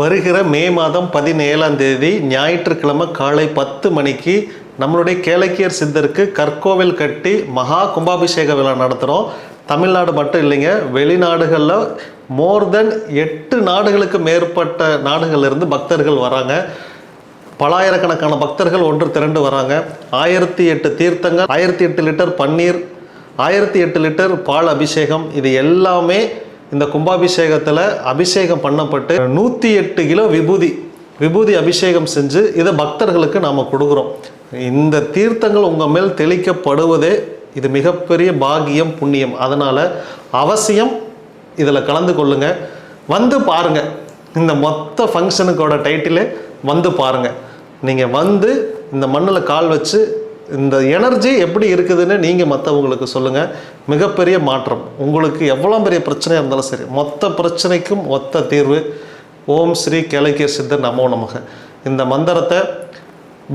வருகிற மே மாதம் 17ஆம் தேதி ஞாயிற்றுக்கிழமை காலை 10 மணிக்கு நம்மளுடைய கேளக்கியர் சித்தருக்கு கற்கோவில் கட்டி மகா கும்பாபிஷேக விழா நடத்துகிறோம். தமிழ்நாடு மட்டும் இல்லைங்க, வெளிநாடுகளில் மோர் தென் 8 நாடுகளுக்கு மேற்பட்ட நாடுகளிலிருந்து பக்தர்கள் வராங்க. பலாயிரக்கணக்கான பக்தர்கள் ஒன்று திரண்டு வராங்க. 1008 தீர்த்தங்கள், 1008 லிட்டர் பன்னீர், 1008 லிட்டர் பால் அபிஷேகம், இது எல்லாமே இந்த கும்பாபிஷேகத்தில் அபிஷேகம் பண்ணப்பட்டு 108 கிலோ விபூதி அபிஷேகம் செஞ்சு இதை பக்தர்களுக்கு நாம் கொடுக்குறோம். இந்த தீர்த்தங்கள் உங்கள் மேல் தெளிக்கப்படுவதே இது மிகப்பெரிய பாக்கியம், புண்ணியம். அதனால் அவசியம் இதில் கலந்து கொள்ளுங்கள். வந்து பாருங்கள். இந்த மொத்த ஃபங்க்ஷனுக்கோட டைட்டிலே வந்து பாருங்கள். நீங்கள் வந்து இந்த மண்ணில் கால் வச்சு இந்த எனர்ஜி எப்படி இருக்குதுன்னு நீங்கள் மற்றவங்களுக்கு சொல்லுங்கள். மிகப்பெரிய மாற்றம். உங்களுக்கு எவ்வளோ பெரிய பிரச்சனையாக இருந்தாலும் சரி, மொத்த பிரச்சனைக்கும் ஒத்த தீர்வு. ஓம் ஸ்ரீ கேளக்கியர் சித்தர் நமோ நமக. இந்த மந்திரத்தை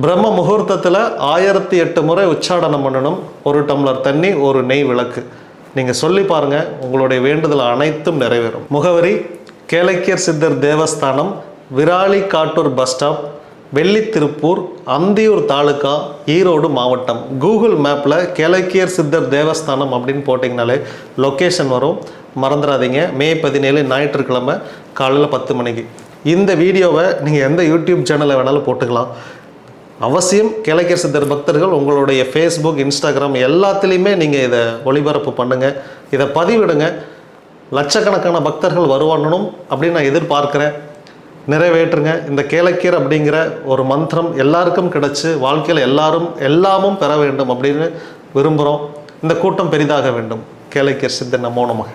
பிரம்ம முகூர்த்தத்தில் 1008 முறை உச்சாடனம் பண்ணணும். 1 டம்ளர் தண்ணி, 1 நெய் விளக்கு. நீங்கள் சொல்லி பாருங்கள், உங்களுடைய வேண்டுதல் அனைத்தும் நிறைவேறும். முகவரி: கேளக்கியர் சித்தர் தேவஸ்தானம், விராலி காட்டூர் பஸ் ஸ்டாப், வெள்ளித்திருப்பூர், அந்தியூர் தாலுக்கா, ஈரோடு மாவட்டம். கூகுள் மேப்பில் கேளக்கியர் சித்தர் தேவஸ்தானம் அப்படின்னு போட்டிங்கனாலே லொக்கேஷன் வரும். மறந்துடாதீங்க. மே 17 ஞாயிற்றுக்கிழமை காலையில் 10 மணிக்கு. இந்த வீடியோவை நீங்கள் எந்த யூடியூப் சேனலில் வேணாலும் போட்டுக்கலாம். அவசியம் கேளக்கியர் சித்தர் பக்தர்கள் உங்களுடைய ஃபேஸ்புக், இன்ஸ்டாகிராம் எல்லாத்துலேயுமே நீங்கள் இதை ஒளிபரப்பு பண்ணுங்கள். இதை பதிவிடுங்க. லட்சக்கணக்கான பக்தர்கள் வருவானணும் அப்படின்னு நான் எதிர்பார்க்குறேன். நிறைவேற்றுங்க. இந்த கேளக்கியர் அப்படிங்கிற ஒரு மந்திரம் எல்லாருக்கும் கிடச்சி வாழ்க்கையில் எல்லாமும் பெற வேண்டும் அப்படின்னு விரும்புகிறோம். இந்த கூட்டம் பெரிதாக வேண்டும். கேளக்கியர் சித்தர் நமோ நமக.